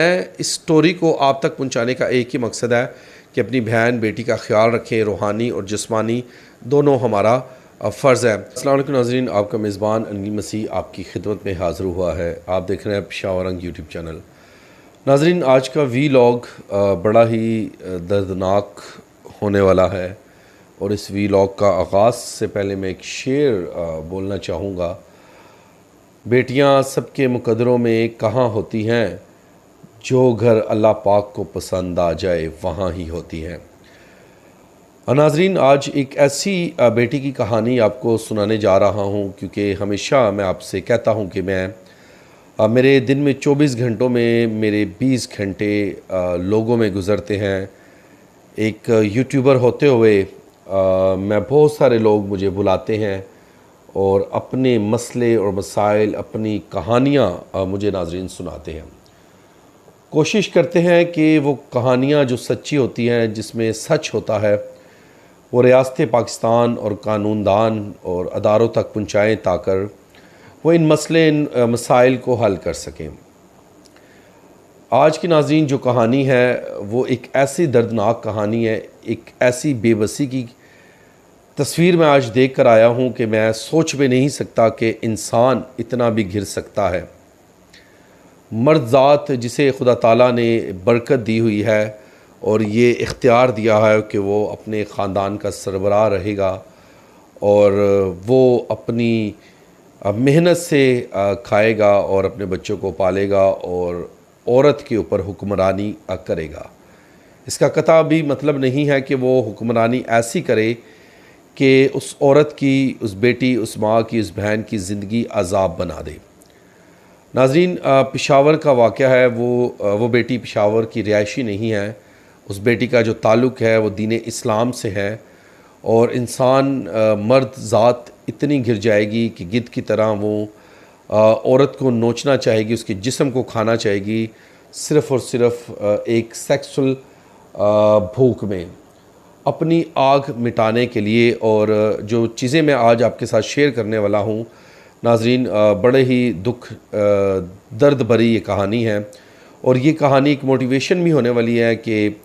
इस स्टोरी को आप तक पहुंचाने का एक ही मकसद है कि अपनी बहन बेटी का ख्याल रखें। रूहानी और जिस्मानी दोनों हमारा फ़र्ज़ है। अस्सलाम वालेकुम नाज़रीन, आपका मेज़बान अनिल मसीह आपकी खिदमत में हाज़िर हुआ है। आप देख रहे हैं पेशावर रंग यूट्यूब चैनल। नाज़रीन, आज का वीलॉग बड़ा ही दर्दनाक होने वाला है और इस वीलॉग का आगाज़ से पहले मैं एक शेर बोलना चाहूँगा। बेटियाँ सबके मुकद्दरों में कहाँ होती हैं, जो घर अल्लाह पाक को पसंद आ जाए वहाँ ही होती हैं। नाज़रीन, आज एक ऐसी बेटी की कहानी आपको सुनाने जा रहा हूँ, क्योंकि हमेशा मैं आपसे कहता हूँ कि मेरे दिन में 24 घंटों में मेरे 20 घंटे लोगों में गुज़रते हैं। एक यूट्यूबर होते हुए मैं बहुत सारे लोग मुझे बुलाते हैं और अपने मसले और मसाइल, अपनी कहानियाँ मुझे नाज़रीन सुनाते हैं। कोशिश करते हैं कि वो कहानियाँ जो सच्ची होती हैं, जिसमें सच होता है, वो रियासत पाकिस्तान और कानूनदान और अदारों तक पहुँचाएँ ताकि वो इन मसले, इन मसाइल को हल कर सकें। आज की नाज़रीन जो कहानी है वो एक ऐसी दर्दनाक कहानी है, एक ऐसी बेबसी की तस्वीर मैं आज देख कर आया हूँ कि मैं सोच भी नहीं सकता कि इंसान इतना भी गिर सकता है। मर्द ज़ात जिसे खुदा ताला ने बरकत दी हुई है और ये इख्तियार दिया है कि वो अपने ख़ानदान का सरबराह रहेगा और वो अपनी मेहनत से खाएगा और अपने बच्चों को पालेगा और औरत के ऊपर हुक्मरानी करेगा। इसका कतई भी मतलब नहीं है कि वो हुक्मरानी ऐसी करे कि उस औरत की, उस बेटी, उस माँ की, उस बहन की ज़िंदगी अज़ाब बना दे। नाज़रीन, पेशावर का वाक़या है। वो बेटी पेशावर की रिहायशी नहीं है। उस बेटी का जो ताल्लुक़ है वो दीन इस्लाम से है और इंसान, मर्द ज़ात इतनी घिर जाएगी कि गिद्ध की तरह वो औरत को नोचना चाहेगी, उसके जिस्म को खाना चाहेगी, सिर्फ़ और सिर्फ एक सेक्सुअल भूख में, अपनी आग मिटाने के लिए। और जो चीज़ें मैं आज आपके साथ शेयर करने वाला हूँ नाज़रीन, बड़े ही दर्द भरी ये कहानी है और ये कहानी एक मोटिवेशन भी होने वाली है कि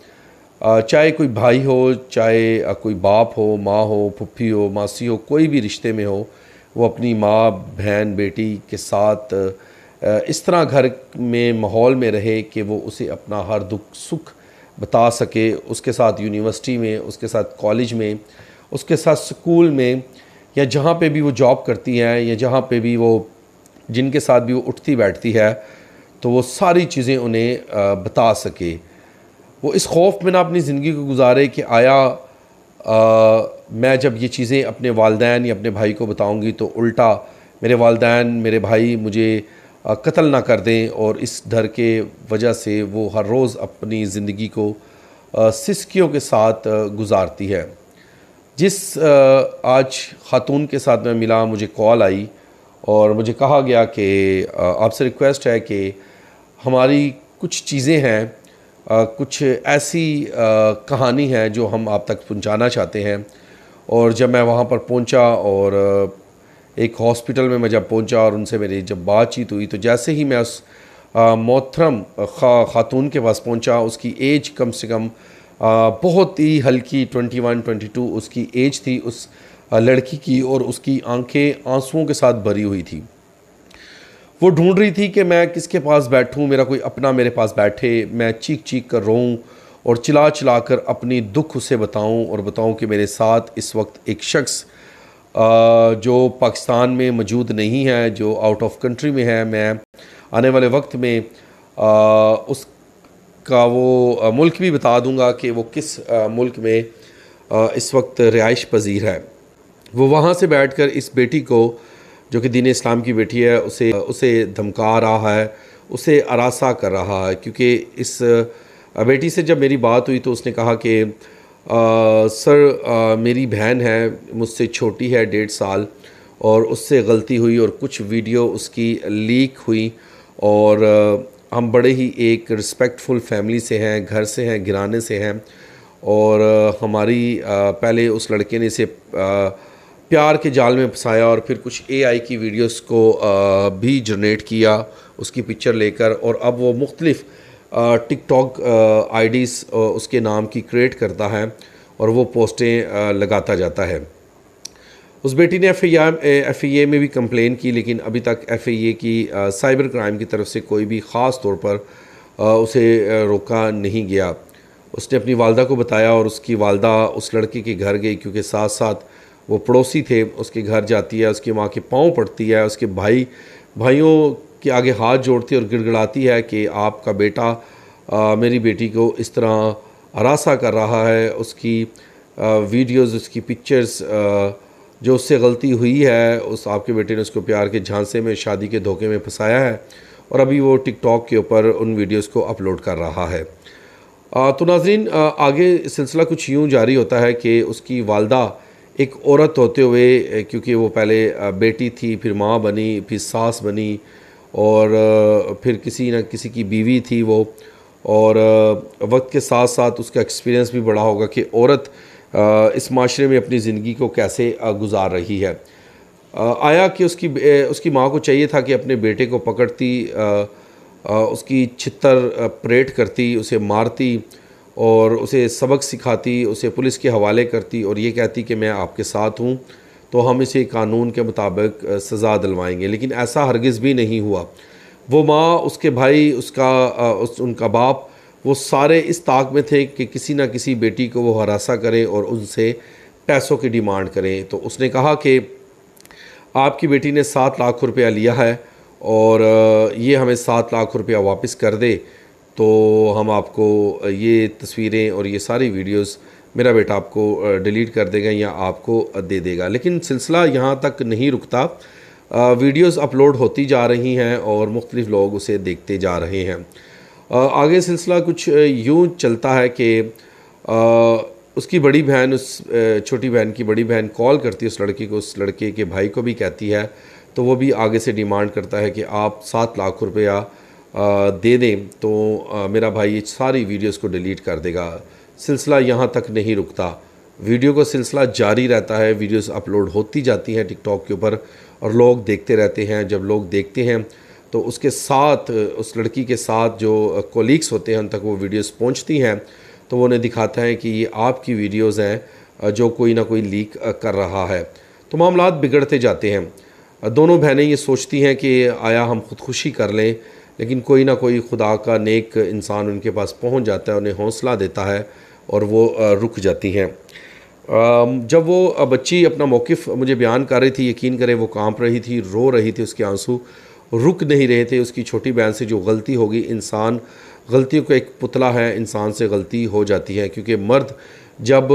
चाहे कोई भाई हो, चाहे कोई बाप हो, माँ हो, फुफ्फी हो, मासी हो, कोई भी रिश्ते में हो, वो अपनी माँ, बहन, बेटी के साथ इस तरह घर में माहौल में रहे कि वो उसे अपना हर दुख सुख बता सके। उसके साथ यूनिवर्सिटी में, उसके साथ कॉलेज में, उसके साथ स्कूल में, या जहाँ पे भी वो जॉब करती हैं, या जहाँ पे भी वो, जिनके साथ भी वो उठती बैठती है, तो वो सारी चीज़ें उन्हें बता सके। वो इस खौफ में ना अपनी ज़िंदगी को गुजारे कि आया मैं जब ये चीज़ें अपने वालिदैन या अपने भाई को बताऊंगी तो उल्टा मेरे वालिदैन, मेरे भाई मुझे कत्ल ना कर दें, और इस डर के वजह से वो हर रोज़ अपनी ज़िंदगी को सिसकियों के साथ गुजारती है। जिस आज ख़ातून के साथ मैं मिला, मुझे कॉल आई और मुझे कहा गया कि आपसे रिक्वेस्ट है कि हमारी कुछ चीज़ें हैं, कुछ ऐसी कहानी है जो हम आप तक पहुंचाना चाहते हैं। और जब मैं वहाँ पर पहुंचा और एक हॉस्पिटल में मैं जब पहुंचा और उनसे मेरी जब बातचीत हुई, तो जैसे ही मैं उस मोहतरम ख़ातून के पास पहुंचा, उसकी एज कम से कम बहुत ही हल्की 21-22 उसकी एज थी उस लड़की की, और उसकी आंखें आंसुओं के साथ भरी हुई थी। वो ढूंढ रही थी कि मैं किसके पास बैठूं, मेरा कोई अपना मेरे पास बैठे, मैं चीख चीख कर रोऊं और चिल्ला चिल्ला कर अपनी दुख उसे बताऊं और बताऊं कि मेरे साथ इस वक्त एक शख्स जो पाकिस्तान में मौजूद नहीं है, जो आउट ऑफ कंट्री में है। मैं आने वाले वक्त में उसका वो मुल्क भी बता दूंगा कि वो किस मुल्क में इस वक्त रिहाइश पजीर है। वो वहाँ से बैठकर इस बेटी को, जो कि दीन इस्लाम की बेटी है, उसे धमका रहा है, उसे अरासा कर रहा है। क्योंकि इस बेटी से जब मेरी बात हुई तो उसने कहा कि सर, मेरी बहन है, मुझसे छोटी है 1.5 साल, और उससे गलती हुई और कुछ वीडियो उसकी लीक हुई, और हम बड़े ही एक रिस्पेक्टफुल फैमिली से हैं, घर से हैं, घराने से हैं, और हमारी पहले उस लड़के ने इसे प्यार के जाल में फंसाया और फिर कुछ एआई की वीडियोस को भी जनरेट किया उसकी पिक्चर लेकर, और अब वो मुख्तलिफ़ टिकटॉक आईडीज़ उसके नाम की क्रिएट करता है और वो पोस्टें लगाता जाता है। उस बेटी ने एफआईए में भी कंप्लेन की, लेकिन अभी तक एफआईए की साइबर क्राइम की तरफ से कोई भी ख़ास तौर पर उसे रोका नहीं गया। उसने अपनी वालदा को बताया और उसकी वालदा उस लड़के के घर गई, क्योंकि साथ साथ वो पड़ोसी थे। उसके घर जाती है, उसकी माँ के पाँव पड़ती है, उसके भाइयों के आगे हाथ जोड़ती है और गिड़गिड़ाती है कि आपका बेटा मेरी बेटी को इस तरह हरासा कर रहा है। उसकी वीडियोज़, उसकी पिक्चर्स, जो उससे गलती हुई है, उस आपके बेटे ने उसको प्यार के झांसे में, शादी के धोखे में फंसाया है और अभी वो टिकटॉक के ऊपर उन वीडियोज़ को अपलोड कर रहा है। तो नाज़रीन, आगे सिलसिला कुछ यूँ जारी होता है कि उसकी वालदा एक औरत होते हुए, क्योंकि वो पहले बेटी थी, फिर माँ बनी, फिर सास बनी और फिर किसी न किसी की बीवी थी वो, और वक्त के साथ साथ उसका एक्सपीरियंस भी बड़ा होगा कि औरत इस माशरे में अपनी ज़िंदगी को कैसे गुजार रही है। आया कि उसकी माँ को चाहिए था कि अपने बेटे को पकड़ती, उसकी छितर परेड करती, उसे मारती और उसे सबक सिखाती, उसे पुलिस के हवाले करती और ये कहती कि मैं आपके साथ हूँ, तो हम इसे कानून के मुताबिक सज़ा दिलवाएंगे। लेकिन ऐसा हरगिज़ भी नहीं हुआ। वो माँ, उसके भाई, उनका बाप, वो सारे इस ताक में थे कि किसी न किसी बेटी को वो हरासा करें और उनसे पैसों की डिमांड करें। तो उसने कहा कि आपकी बेटी ने 7 लाख रुपया लिया है और ये हमें 7 लाख रुपया वापस कर दे तो हम आपको ये तस्वीरें और ये सारी वीडियोस मेरा बेटा आपको डिलीट कर देगा या आपको दे देगा। लेकिन सिलसिला यहाँ तक नहीं रुकता। वीडियोस अपलोड होती जा रही हैं और मुख्तलिफ़ लोग उसे देखते जा रहे हैं। आगे सिलसिला कुछ यूँ चलता है कि उसकी बड़ी बहन, उस छोटी बहन की बड़ी बहन कॉल करती है उस लड़की को, उस लड़के के भाई को भी कहती है, तो वो भी आगे से डिमांड करता है कि आप 7 लाख रुपया दे दें तो मेरा भाई ये सारी वीडियोस को डिलीट कर देगा। सिलसिला यहाँ तक नहीं रुकता, वीडियो का सिलसिला जारी रहता है। वीडियोस अपलोड होती जाती हैं टिकटॉक के ऊपर और लोग देखते रहते हैं। जब लोग देखते हैं तो उसके साथ, उस लड़की के साथ जो कोलीग्स होते हैं उन तक वो वीडियोस पहुँचती हैं, तो वो उन्हें दिखाता है कि ये आपकी वीडियोज़ हैं जो कोई ना कोई लीक कर रहा है। तो मामलात बिगड़ते जाते हैं। दोनों बहनें ये सोचती हैं कि आया हम ख़ुदकुशी कर लें, लेकिन कोई ना कोई खुदा का नेक इंसान उनके पास पहुंच जाता है, उन्हें हौसला देता है और वो रुक जाती हैं। जब वो बच्ची अपना मौक़िफ़ मुझे बयान कर रही थी, यकीन करें वो कांप रही थी, रो रही थी, उसके आंसू रुक नहीं रहे थे। उसकी छोटी बहन से जो गलती होगी, इंसान गलतियों का एक पुतला है, इंसान से गलती हो जाती है, क्योंकि मर्द जब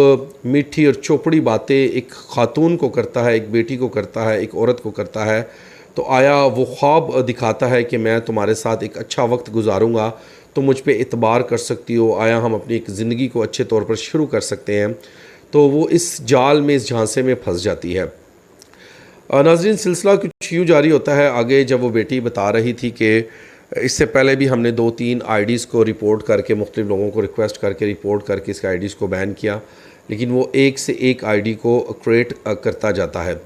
मीठी और चौपड़ी बातें एक ख़ातून को करता है, एक बेटी को करता है, एक औरत को करता है, तो आया वो ख्वाब दिखाता है कि मैं तुम्हारे साथ एक अच्छा वक्त गुजारूंगा, तो मुझ पे इतबार कर सकती हो, आया हम अपनी एक ज़िंदगी को अच्छे तौर पर शुरू कर सकते हैं। तो वो इस जाल में, इस झांसे में फंस जाती है। नाज़रीन, सिलसिला कुछ यूँ जारी होता है आगे। जब वो बेटी बता रही थी कि इससे पहले भी हमने 2-3 आईडीज़ को रिपोर्ट करके, मुख्तलिफ़ लोगों को रिक्वेस्ट करके रिपोर्ट करके इसके आईडीज़ को बैन किया, लेकिन वो एक से एक आईडी को क्रिएट करता जाता है।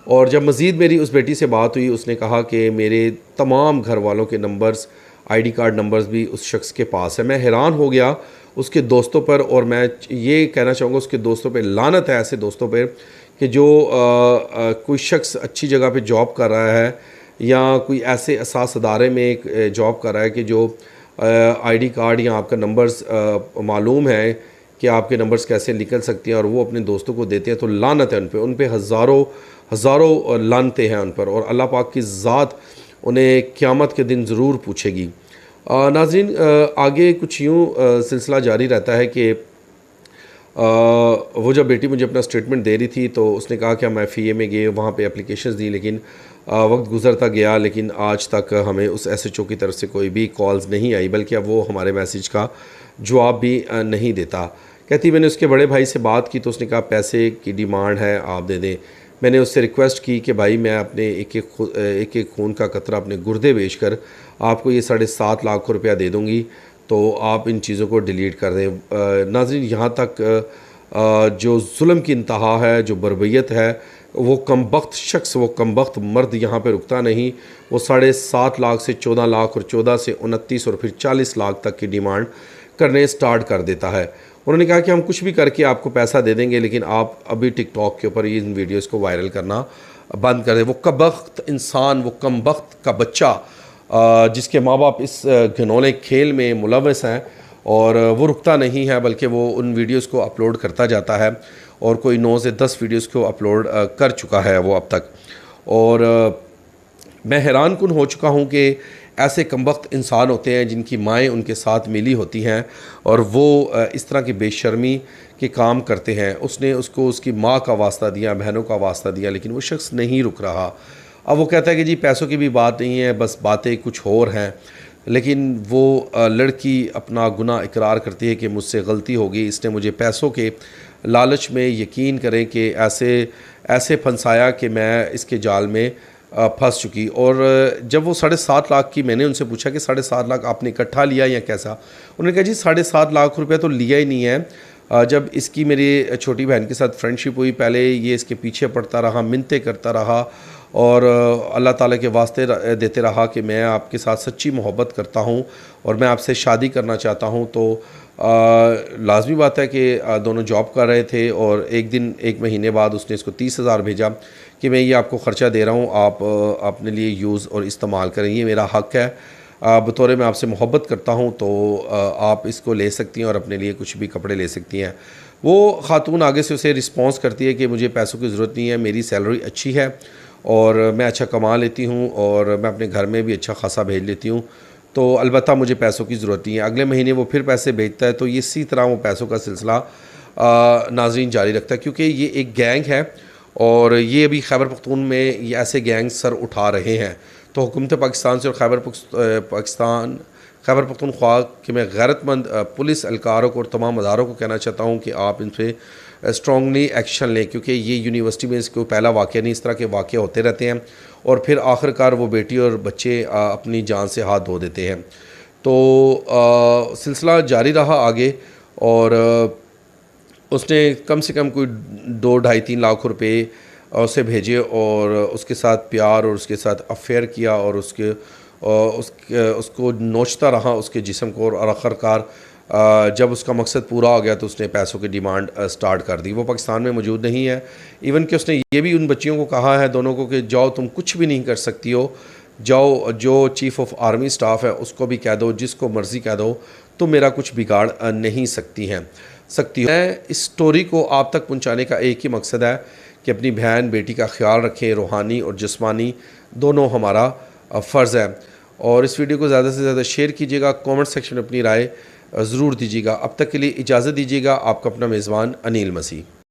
और जब मज़ीद मेरी उस बेटी से बात हुई, उसने कहा कि मेरे तमाम घर वालों के नंबर्स, आईडी कार्ड नंबर्स भी उस शख्स के पास है। मैं हैरान हो गया उसके दोस्तों पर, और मैं ये कहना चाहूँगा उसके दोस्तों पर लानत है, ऐसे दोस्तों पर कि जो कोई शख्स अच्छी जगह पे जॉब कर रहा है या कोई ऐसे असास अदारे में एक जॉब कर रहा है कि जो आईडी कार्ड या आपका नंबर्स मालूम है कि आपके नंबर्स कैसे निकल सकती हैं और वो अपने दोस्तों को देते हैं, तो लानत है उन पे हज़ारों लानते हैं उन पर, और अल्लाह पाक की ज़ात उन्हें क़यामत के दिन ज़रूर पूछेगी। नाज़रीन, आगे कुछ यूँ सिलसिला जारी रहता है कि वो जब बेटी मुझे अपना स्टेटमेंट दे रही थी तो उसने कहा कि हम एफआईए में गए, वहाँ पे एप्लीकेशंस दी, लेकिन वक्त गुजरता गया, लेकिन आज तक हमें उस एसएचओ की तरफ से कोई भी कॉल्स नहीं आई, बल्कि अब वो हमारे मैसेज का जवाब भी नहीं देता। कहती मैंने उसके बड़े भाई से बात की तो उसने कहा पैसे की डिमांड है, आप दे दें। मैंने उससे रिक्वेस्ट की कि भाई मैं अपने एक एक खून का कतरा अपने गुर्दे बेचकर आपको ये 7.5 लाख रुपया दे दूँगी, तो आप इन चीज़ों को डिलीट कर दें। नाज़रीन, यहाँ तक जो जुल्म की इंतहा है, जो बर्बरियत है, वो कमबख्त शख्स, वो कमबख्त मर्द यहाँ पे रुकता नहीं। वो 7.5 लाख से 14 लाख और 14 से 29 और फिर 40 लाख तक की डिमांड करने स्टार्ट कर देता है। उन्होंने कहा कि हम कुछ भी करके आपको पैसा दे देंगे, लेकिन आप अभी टिकटॉक के ऊपर ये इन वीडियोस को वायरल करना बंद कर दें। वो कमबख्त इंसान, वो कमबख्त का बच्चा जिसके माँ बाप इस घिनौने खेल में मुलव्वस हैं, और वो रुकता नहीं है, बल्कि वो उन वीडियोस को अपलोड करता जाता है, और कोई 9 से 10 वीडियोस को अपलोड कर चुका है वो अब तक। और मैं हैरान कुन हो चुका हूँ कि ऐसे कमबख्त इंसान होते हैं जिनकी माएँ उनके साथ मिली होती हैं, और वो इस तरह की बेशर्मी के काम करते हैं। उसने उसको उसकी माँ का वास्ता दिया, बहनों का वास्ता दिया, लेकिन वो शख्स नहीं रुक रहा। अब वो कहता है कि जी पैसों की भी बात नहीं है, बस बातें कुछ और हैं। लेकिन वो लड़की अपना गुनाह इकरार करती है कि मुझसे गलती हो गई, इसने मुझे पैसों के लालच में, यकीन करें कि ऐसे फंसाया कि मैं इसके जाल में फंस चुकी। और जब वो 7.5 लाख की, मैंने उनसे पूछा कि 7.5 लाख आपने इकट्ठा लिया या कैसा? उन्होंने कहा जी 7.5 लाख रुपये तो लिया ही नहीं है। जब इसकी मेरी छोटी बहन के साथ फ्रेंडशिप हुई, पहले ये इसके पीछे पड़ता रहा, मिन्नतें करता रहा, और अल्लाह ताला के वास्ते देते रहा कि मैं आपके साथ सच्ची मोहब्बत करता हूँ और मैं आपसे शादी करना चाहता हूँ। तो लाजमी बात है कि दोनों जॉब कर रहे थे, और एक महीने बाद उसने इसको 30,000 भेजा कि मैं ये आपको ख़र्चा दे रहा हूँ, आप अपने लिए यूज़ और इस्तेमाल करें, ये मेरा हक़ है, बतौर मैं आपसे मोहब्बत करता हूँ, तो आप इसको ले सकती हैं और अपने लिए कुछ भी कपड़े ले सकती हैं। वो ख़ातून आगे से उसे रिस्पॉन्स करती है कि मुझे पैसों की ज़रूरत नहीं है, मेरी सैलरी अच्छी है और मैं अच्छा कमा लेती हूँ, और मैं अपने घर में भी अच्छा खासा भेज लेती हूँ, तो अलबत्ता मुझे पैसों की ज़रूरत नहीं है। अगले महीने वो फिर पैसे भेजता है, तो ये इसी तरह वो पैसों का सिलसिला नाज़रीन जारी रखता है, क्योंकि ये एक गैंग है, और ये अभी खैबर पख्तून में ये ऐसे गैंग सर उठा रहे हैं। तो हुकूमत पाकिस्तान से और खैबर पख्तूनख्वा कि मैं गैरतमंद पुलिस एहलकारों को और तमाम अदारों को कहना चाहता हूँ कि आप इन पर स्ट्रॉन्गली एक्शन लें, क्योंकि ये यूनिवर्सिटी में इसको पहला वाक़या नहीं, इस तरह के वाक़े होते रहते हैं, और फिर आखिरकार वो बेटी और बच्चे अपनी जान से हाथ धो देते हैं। तो सिलसिला जारी रहा आगे, और उसने कम से कम कोई 2-2.5-3 लाख रुपए उसे भेजे, और उसके साथ प्यार और उसके साथ अफेयर किया, और उसको नोचता रहा उसके जिस्म को, और आखिरकार जब उसका मकसद पूरा हो गया तो उसने पैसों की डिमांड स्टार्ट कर दी। वो पाकिस्तान में मौजूद नहीं है। इवन कि उसने ये भी उन बच्चियों को कहा है, दोनों को, कि जाओ तुम कुछ भी नहीं कर सकती हो, जाओ जो चीफ़ ऑफ आर्मी स्टाफ है उसको भी कह दो, जिसको मर्ज़ी कह दो, तुम मेरा कुछ बिगाड़ नहीं सकती हो। मैं इस स्टोरी को आप तक पहुँचाने का एक ही मकसद है कि अपनी बहन बेटी का ख्याल रखें, रूहानी और जिस्मानी दोनों हमारा फ़र्ज़ है। और इस वीडियो को ज़्यादा से ज़्यादा शेयर कीजिएगा, कमेंट सेक्शन में अपनी राय ज़रूर दीजिएगा। अब तक के लिए इजाज़त दीजिएगा। आपका अपना मेज़बान अनिल मसीह।